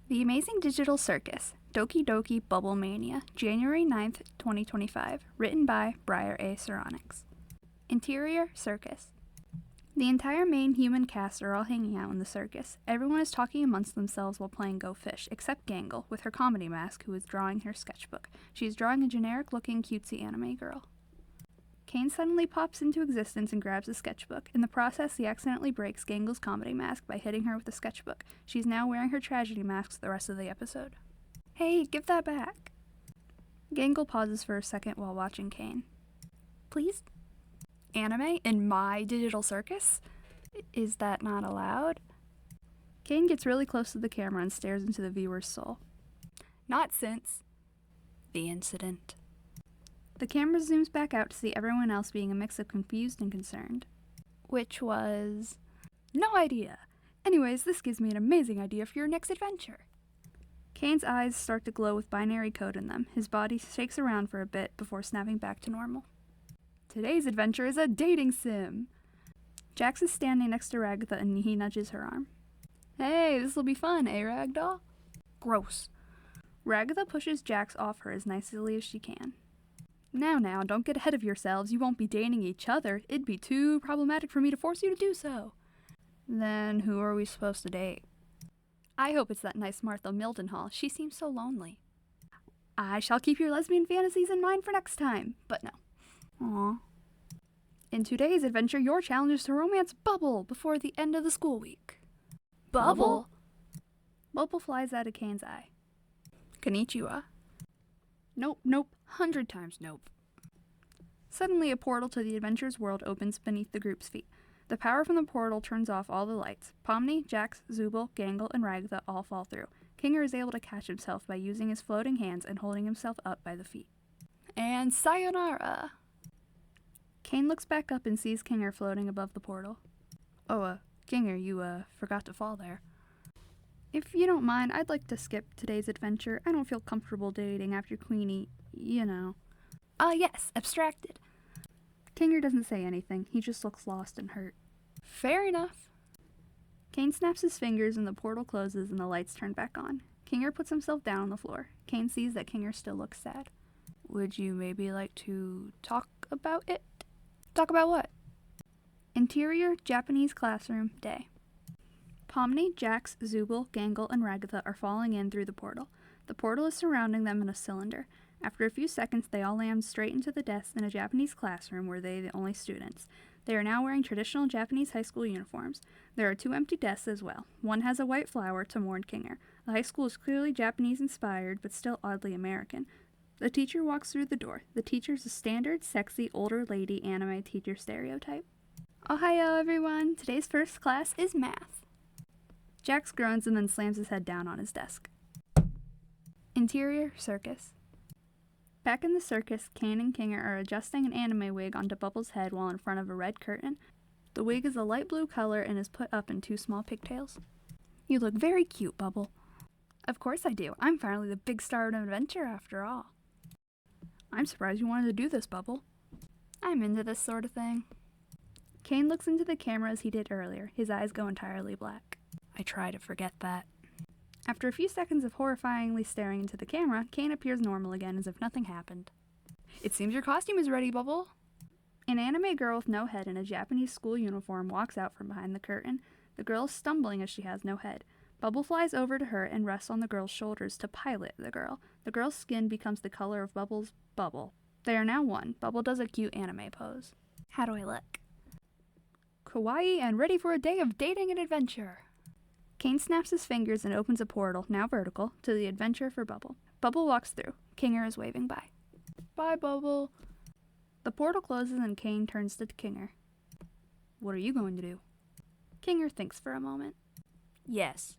The Amazing Digital Circus, Doki Doki Bubble Mania, January 9th, 2025, written by Briar A. Ceronics. Interior, circus. The entire main human cast are all hanging out in the circus. Everyone is talking amongst themselves while playing Go Fish, except Gangle, with her comedy mask, who is drawing her sketchbook. She is drawing a generic-looking cutesy anime girl. Kane suddenly pops into existence and grabs a sketchbook. In the process, he accidentally breaks Gangle's comedy mask by hitting her with the sketchbook. She's now wearing her tragedy mask the rest of the episode. Hey, give that back! Gangle pauses for a second while watching Kane. Please? Anime in my digital circus? Is that not allowed? Kane gets really close to the camera and stares into the viewer's soul. Not since the incident. The camera zooms back out to see everyone else being a mix of confused and concerned. Which was... no idea. Anyways, this gives me an amazing idea for your next adventure. Kane's eyes start to glow with binary code in them. His body shakes around for a bit before snapping back to normal. Today's adventure is a dating sim. Jax is standing next to Ragtha and he nudges her arm. Hey, this'll be fun, eh, Ragdoll? Gross. Ragtha pushes Jax off her as nicely as she can. Now, don't get ahead of yourselves. You won't be dating each other. It'd be too problematic for me to force you to do so. Then who are we supposed to date? I hope it's that nice Martha Mildenhall. She seems so lonely. I shall keep your lesbian fantasies in mind for next time, but no. Aww. In today's adventure, your challenge is to romance Bubble before the end of the school week. Bubble? Bubble flies out of Kane's eye. Konnichiwa. Nope, 100 times nope. Suddenly, a portal to the adventure's world opens beneath the group's feet. The power from the portal turns off all the lights. Pomni, Jax, Zubul, Gangle, and Ragtha all fall through. Kinger is able to catch himself by using his floating hands and holding himself up by the feet. And sayonara! Kane looks back up and sees Kinger floating above the portal. Oh, Kinger, you, forgot to fall there. If you don't mind, I'd like to skip today's adventure. I don't feel comfortable dating after Queenie, you know. Yes, abstracted. Kinger doesn't say anything. He just looks lost and hurt. Fair enough. Kane snaps his fingers and the portal closes and the lights turn back on. Kinger puts himself down on the floor. Kane sees that Kinger still looks sad. Would you maybe like to talk about it? Talk about what? Interior Japanese classroom day. Pomni, Jax, Zubul, Gangle, and Ragtha are falling in through the portal. The portal is surrounding them in a cylinder. After a few seconds, they all land straight into the desks in a Japanese classroom where they are the only students. They are now wearing traditional Japanese high school uniforms. There are 2 empty desks as well. One has a white flower to mourn Kinger. The high school is clearly Japanese-inspired, but still oddly American. The teacher walks through the door. The teacher is a standard, sexy, older lady anime teacher stereotype. Ohayo, everyone! Today's first class is math. Jax groans and then slams his head down on his desk. Interior circus. Back in the circus, Kane and Kinger are adjusting an anime wig onto Bubble's head while in front of a red curtain. The wig is a light blue color and is put up in 2 small pigtails. You look very cute, Bubble. Of course I do. I'm finally the big star of an adventure after all. I'm surprised you wanted to do this, Bubble. I'm into this sort of thing. Kane looks into the camera as he did earlier. His eyes go entirely black. I try to forget that. After a few seconds of horrifyingly staring into the camera, Kane appears normal again as if nothing happened. It seems your costume is ready, Bubble. An anime girl with no head in a Japanese school uniform walks out from behind the curtain. The girl is stumbling as she has no head. Bubble flies over to her and rests on the girl's shoulders to pilot the girl. The girl's skin becomes the color of Bubble's bubble. They are now one. Bubble does a cute anime pose. How do I look? Kawaii and ready for a day of dating and adventure. Kane snaps his fingers and opens a portal, now vertical, to the adventure for Bubble. Bubble walks through. Kinger is waving bye. Bye, Bubble. The portal closes and Kane turns to Kinger. What are you going to do? Kinger thinks for a moment. Yes.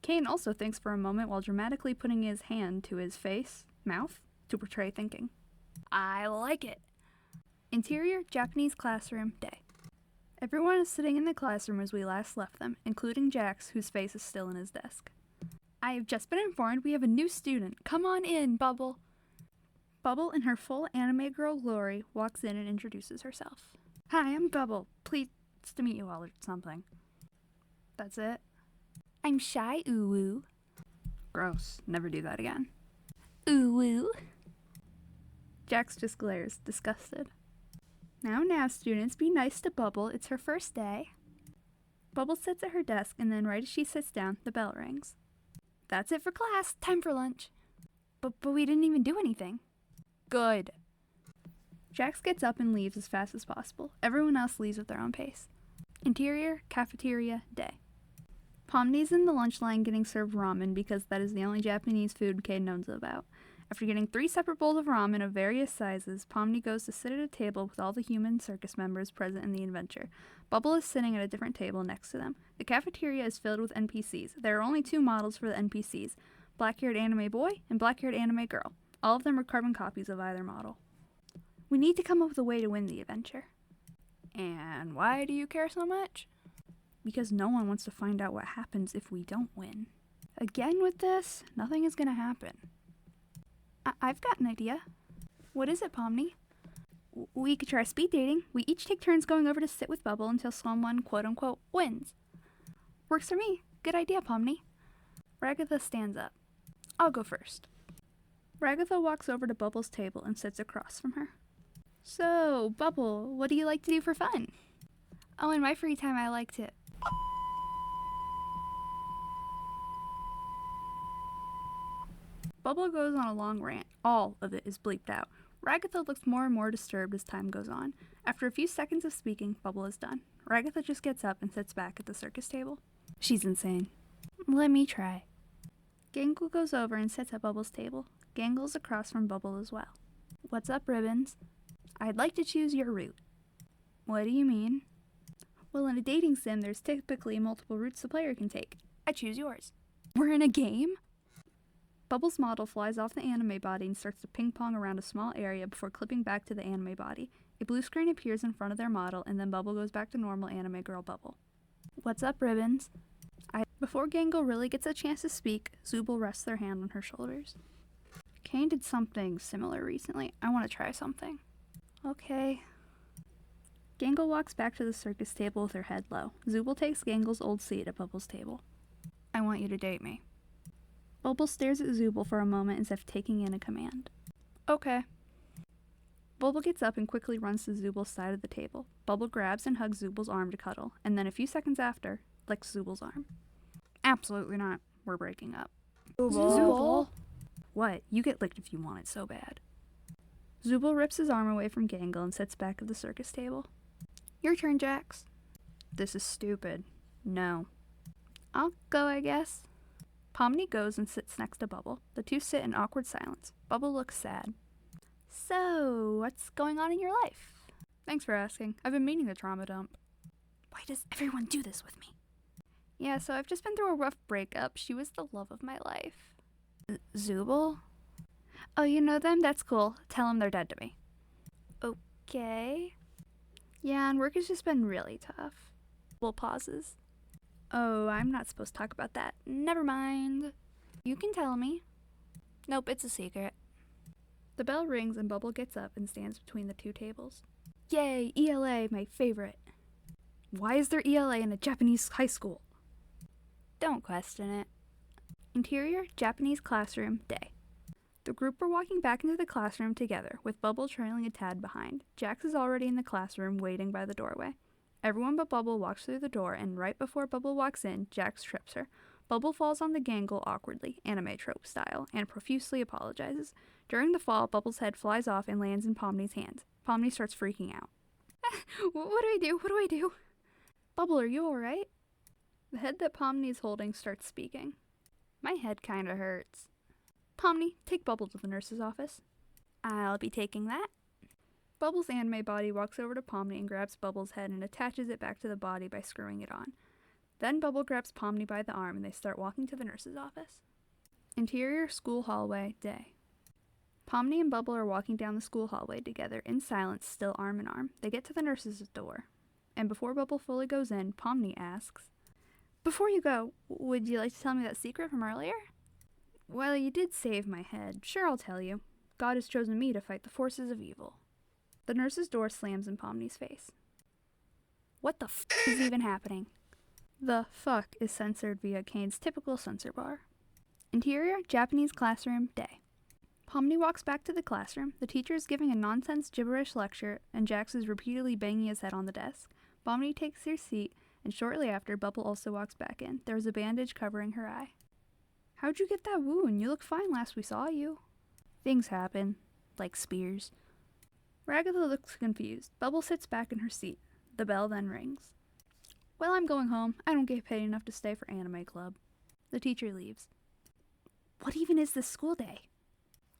Kane also thinks for a moment while dramatically putting his hand to his face, mouth, to portray thinking. I like it. Interior Japanese classroom day. Everyone is sitting in the classroom as we last left them, including Jax, whose face is still in his desk. I have just been informed we have a new student. Come on in, Bubble. Bubble, in her full anime girl glory, walks in and introduces herself. Hi, I'm Bubble. Pleased to meet you all or something. That's it. I'm Shy Uwu. Gross. Never do that again. Ooh woo. Jax just glares, disgusted. Now, students, be nice to Bubble. It's her first day. Bubble sits at her desk, and then right as she sits down, the bell rings. That's it for class. Time for lunch. But we didn't even do anything. Good. Jax gets up and leaves as fast as possible. Everyone else leaves at their own pace. Interior, cafeteria, day. Pomni's in the lunch line getting served ramen because that is the only Japanese food Kay knows about. After getting 3 separate bowls of ramen of various sizes, Pomni goes to sit at a table with all the human circus members present in the adventure. Bubble is sitting at a different table next to them. The cafeteria is filled with NPCs. There are only 2 models for the NPCs, black-haired anime boy and black-haired anime girl. All of them are carbon copies of either model. We need to come up with a way to win the adventure. And why do you care so much? Because no one wants to find out what happens if we don't win. Again with this, nothing is going to happen. I've got an idea. What is it, Pomni? We could try speed dating. We each take turns going over to sit with Bubble until someone, quote-unquote, wins. Works for me. Good idea, Pomni. Ragatha stands up. I'll go first. Ragatha walks over to Bubble's table and sits across from her. So, Bubble, what do you like to do for fun? Oh, in my free time I like to... Bubble goes on a long rant. All of it is bleeped out. Ragatha looks more and more disturbed as time goes on. After a few seconds of speaking, Bubble is done. Ragatha just gets up and sits back at the circus table. She's insane. Let me try. Gangle goes over and sits at Bubble's table. Gangle's across from Bubble as well. What's up, Ribbons? I'd like to choose your route. What do you mean? Well, in a dating sim, there's typically multiple routes the player can take. I choose yours. We're in a game? Bubble's model flies off the anime body and starts to ping-pong around a small area before clipping back to the anime body. A blue screen appears in front of their model, and then Bubble goes back to normal anime girl Bubble. What's up, Ribbons? Before Gangle really gets a chance to speak, Zubul rests their hand on her shoulders. Kane did something similar recently. I want to try something. Okay. Gangle walks back to the circus table with her head low. Zubul takes Gangle's old seat at Bubble's table. I want you to date me. Bubble stares at Zubul for a moment as if taking in a command. Okay. Bubble gets up and quickly runs to Zubul's side of the table. Bubble grabs and hugs Zubul's arm to cuddle, and then a few seconds after, licks Zubul's arm. Absolutely not. We're breaking up. Zubul? What? You get licked if you want it so bad. Zubul rips his arm away from Gangle and sits back at the circus table. Your turn, Jax. This is stupid. No. I'll go, I guess. Pomni goes and sits next to Bubble. The two sit in awkward silence. Bubble looks sad. So, what's going on in your life? Thanks for asking. I've been meaning to trauma dump. Why does everyone do this with me? Yeah, so I've just been through a rough breakup. She was the love of my life. Zubul? Oh, you know them? That's cool. Tell them they're dead to me. Okay. Yeah, and work has just been really tough. Bubble pauses. Oh, I'm not supposed to talk about that. Never mind. You can tell me. Nope, it's a secret. The bell rings and Bubble gets up and stands between the two tables. Yay, ELA, my favorite. Why is there ELA in a Japanese high school? Don't question it. Interior, Japanese classroom, day. The group are walking back into the classroom together, with Bubble trailing a tad behind. Jax is already in the classroom, waiting by the doorway. Everyone but Bubble walks through the door, and right before Bubble walks in, Jax trips her. Bubble falls on the Gangle awkwardly, anime trope style, and profusely apologizes. During the fall, Bubble's head flies off and lands in Pomni's hands. Pomni starts freaking out. What do I do? What do I do? Bubble, are you alright? The head that Pomni is holding starts speaking. My head kinda hurts. Pomni, take Bubble to the nurse's office. I'll be taking that. Bubble's anime body walks over to Pomni and grabs Bubble's head and attaches it back to the body by screwing it on. Then Bubble grabs Pomni by the arm and they start walking to the nurse's office. Interior, school hallway, day. Pomni and Bubble are walking down the school hallway together in silence, still arm in arm. They get to the nurse's door. And before Bubble fully goes in, Pomni asks, Before you go, would you like to tell me that secret from earlier? Well, you did save my head. Sure, I'll tell you. God has chosen me to fight the forces of evil. The nurse's door slams in Pomni's face. What the f*** is even happening? The fuck is censored via Kane's typical censor bar. Interior, Japanese classroom, day. Pomni walks back to the classroom. The teacher is giving a nonsense gibberish lecture, and Jax is repeatedly banging his head on the desk. Pomni takes her seat, and shortly after, Bubble also walks back in. There is a bandage covering her eye. How'd you get that wound? You looked fine last we saw you. Things happen, like spears. Ragatha looks confused. Bubble sits back in her seat. The bell then rings. Well, I'm going home. I don't get paid enough to stay for anime club. The teacher leaves. What even is this school day?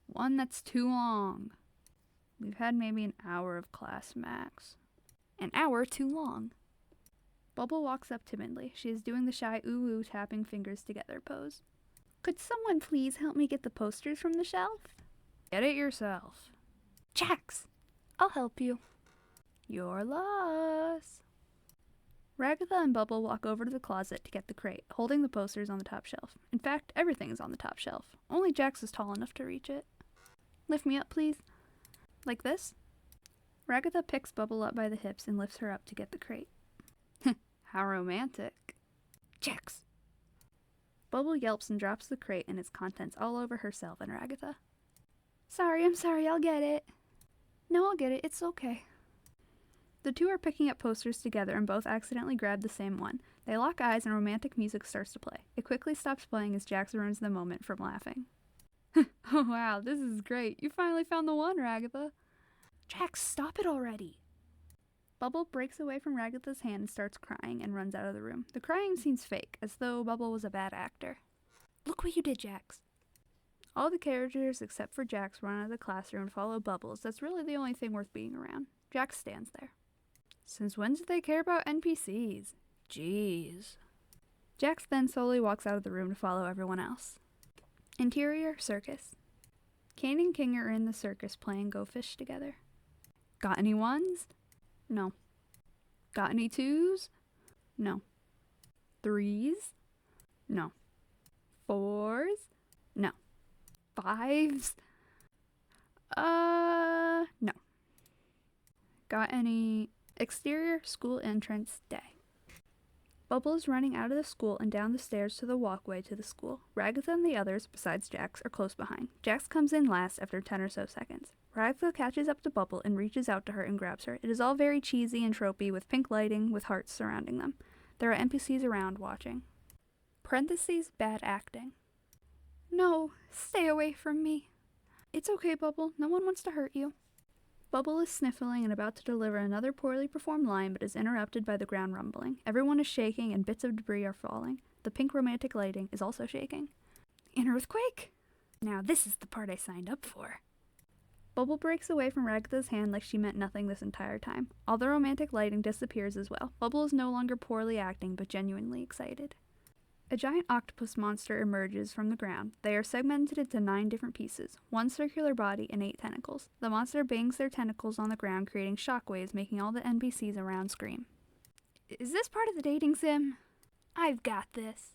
One that's too long. We've had maybe an hour of class max. An hour too long. Bubble walks up timidly. She is doing the shy ooh-ooh tapping fingers together pose. Could someone please help me get the posters from the shelf? Get it yourself. Jax, I'll help you. Your loss. Ragatha and Bubble walk over to the closet to get the crate, holding the posters on the top shelf. In fact, everything is on the top shelf. Only Jax is tall enough to reach it. Lift me up, please. Like this? Ragatha picks Bubble up by the hips and lifts her up to get the crate. How romantic. Jax! Bubble yelps and drops the crate and its contents all over herself and Ragatha. I'm sorry, I'll get it. No, I'll get it, it's okay. The two are picking up posters together and both accidentally grab the same one. They lock eyes and romantic music starts to play. It quickly stops playing as Jax ruins the moment from laughing. Oh wow, this is great. You finally found the one, Ragatha. Jax, stop it already. Bubble breaks away from Ragatha's hand and starts crying and runs out of the room. The crying seems fake, as though Bubble was a bad actor. Look what you did, Jax. All the characters except for Jax run out of the classroom and follow Bubbles. That's really the only thing worth being around. Jax stands there. Since when did they care about NPCs? Jeez. Jax then slowly walks out of the room to follow everyone else. Interior, circus. Kane and King are in the circus playing Go Fish together. Got any ones? No. Got any twos? No. Threes? No. Fours? No. Fives? No. Got any exterior school entrance day? Bubble is running out of the school and down the stairs to the walkway to the school. Ragatha and the others, besides Jax, are close behind. Jax comes in last after 10 or so seconds. Ragatha catches up to Bubble and reaches out to her and grabs her. It is all very cheesy and tropey with pink lighting with hearts surrounding them. There are NPCs around watching. Parentheses, bad acting. No, stay away from me. It's okay, Bubble. No one wants to hurt you. Bubble is sniffling and about to deliver another poorly performed line, but is interrupted by the ground rumbling. Everyone is shaking and bits of debris are falling. The pink romantic lighting is also shaking. An earthquake? Now this is the part I signed up for. Bubble breaks away from Ragatha's hand like she meant nothing this entire time. All the romantic lighting disappears as well. Bubble is no longer poorly acting, but genuinely excited. A giant octopus monster emerges from the ground. They are segmented into 9 different pieces, 1 circular body and 8 tentacles. The monster bangs their tentacles on the ground, creating shockwaves, making all the NPCs around scream. Is this part of the dating sim? I've got this.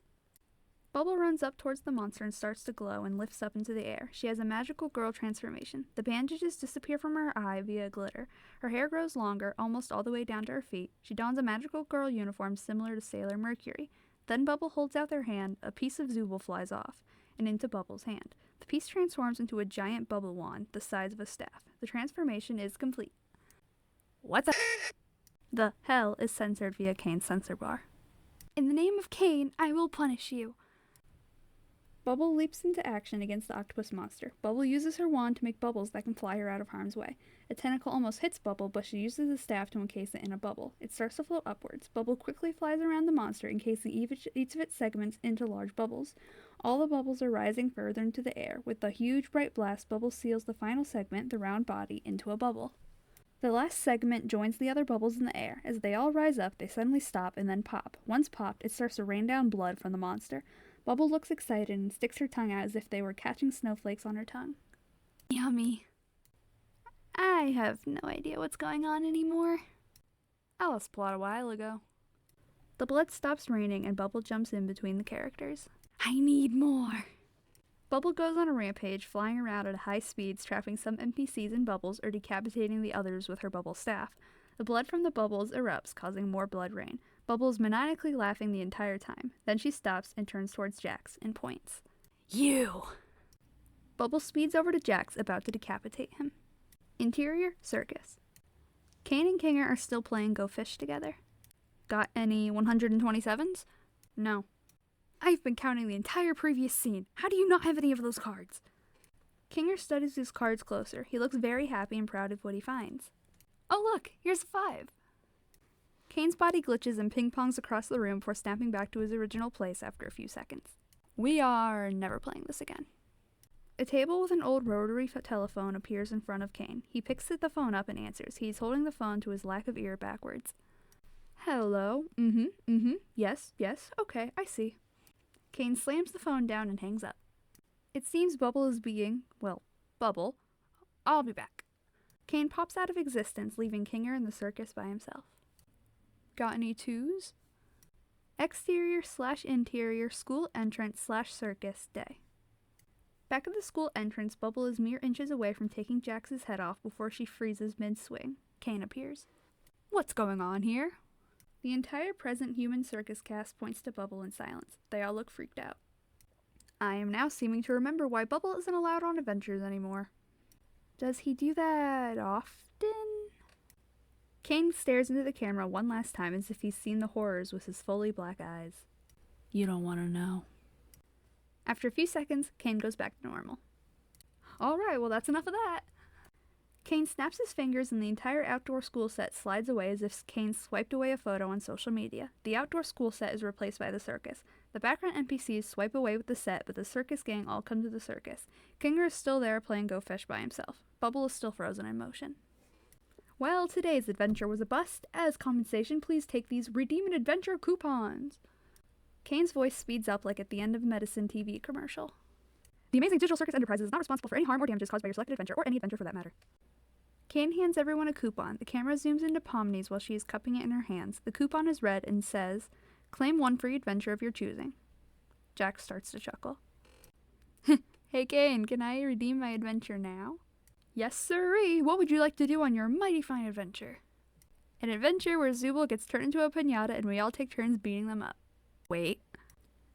Bubble runs up towards the monster and starts to glow and lifts up into the air. She has a magical girl transformation. The bandages disappear from her eye via glitter. Her hair grows longer, almost all the way down to her feet. She dons a magical girl uniform similar to Sailor Mercury. Then Bubble holds out their hand, a piece of Zooble flies off, and into Bubble's hand. The piece transforms into a giant bubble wand, the size of a staff. The transformation is complete. What's up? The hell is censored via Kane's censor bar. In the name of Kane, I will punish you. Bubble leaps into action against the octopus monster. Bubble uses her wand to make bubbles that can fly her out of harm's way. A tentacle almost hits Bubble, but she uses the staff to encase it in a bubble. It starts to float upwards. Bubble quickly flies around the monster, encasing each of its segments into large bubbles. All the bubbles are rising further into the air. With the huge bright blast, Bubble seals the final segment, the round body, into a bubble. The last segment joins the other bubbles in the air. As they all rise up, they suddenly stop and then pop. Once popped, it starts to rain down blood from the monster. Bubble looks excited and sticks her tongue out as if they were catching snowflakes on her tongue. Yummy. I have no idea what's going on anymore. I lost plot a while ago. The blood stops raining and Bubble jumps in between the characters. I need more. Bubble goes on a rampage, flying around at high speeds, trapping some NPCs in bubbles or decapitating the others with her bubble staff. The blood from the bubbles erupts, causing more blood rain. Bubble is maniacally laughing the entire time. Then she stops and turns towards Jax and points. You! Bubbles speeds over to Jax, about to decapitate him. Interior, circus. Kane and Kinger are still playing Go Fish together. Got any 127s? No. I've been counting the entire previous scene. How do you not have any of those cards? Kinger studies his cards closer. He looks very happy and proud of what he finds. Oh look, here's a 5. Kane's body glitches and ping-pongs across the room before snapping back to his original place after a few seconds. We are never playing this again. A table with an old rotary telephone appears in front of Kane. He picks the phone up and answers. He's holding the phone to his lack of ear backwards. Hello? Yes, okay, I see. Kane slams the phone down and hangs up. It seems Bubble is being, Bubble. I'll be back. Kane pops out of existence, leaving Kinger in the circus by himself. Got any 2s? Exterior/interior school entrance/circus day. Back at the school entrance, Bubble is mere inches away from taking Jax's head off before she freezes mid-swing. Kane appears. What's going on here? The entire present human circus cast points to Bubble in silence. They all look freaked out. I am now seeming to remember why Bubble isn't allowed on adventures anymore. Does he do that often? Kane stares into the camera one last time as if he's seen the horrors with his fully black eyes. You don't want to know. After a few seconds, Kane goes back to normal. Alright, well that's enough of that. Kane snaps his fingers and the entire outdoor school set slides away as if Kane swiped away a photo on social media. The outdoor school set is replaced by the circus. The background NPCs swipe away with the set, but the circus gang all come to the circus. Kinger is still there playing Go Fish by himself. Bubble is still frozen in motion. Well, today's adventure was a bust. As compensation, please take these Redeem an Adventure coupons. Kane's voice speeds up like at the end of a medicine TV commercial. The Amazing Digital Circus Enterprises is not responsible for any harm or damages caused by your selected adventure, or any adventure for that matter. Kane hands everyone a coupon. The camera zooms into Pomni's while she is cupping it in her hands. The coupon is red and says, claim one free adventure of your choosing. Jax starts to chuckle. Hey Kane, can I redeem my adventure now? Yes sirree, what would you like to do on your mighty fine adventure? An adventure where Zooble gets turned into a piñata and we all take turns beating them up. Wait.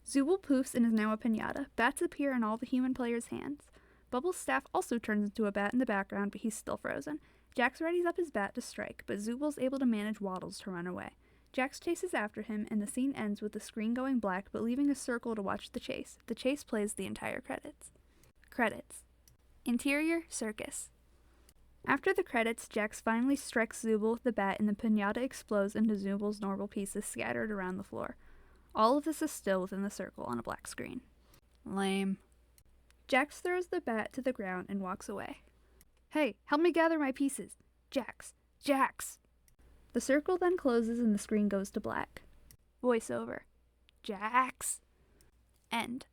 Zooble poofs and is now a piñata. Bats appear in all the human players' hands. Bubble's staff also turns into a bat in the background, but he's still frozen. Jax readies up his bat to strike, but Zooble's able to manage Waddles to run away. Jax chases after him, and the scene ends with the screen going black, but leaving a circle to watch the chase. The chase plays the entire credits. Credits. Interior, circus. After the credits, Jax finally strikes Zooble with the bat, and the piñata explodes into Zooble's normal pieces scattered around the floor. All of this is still within the circle on a black screen. Lame. Jax throws the bat to the ground and walks away. Hey, help me gather my pieces. Jax. Jax! The circle then closes and the screen goes to black. Voiceover. Jax. End.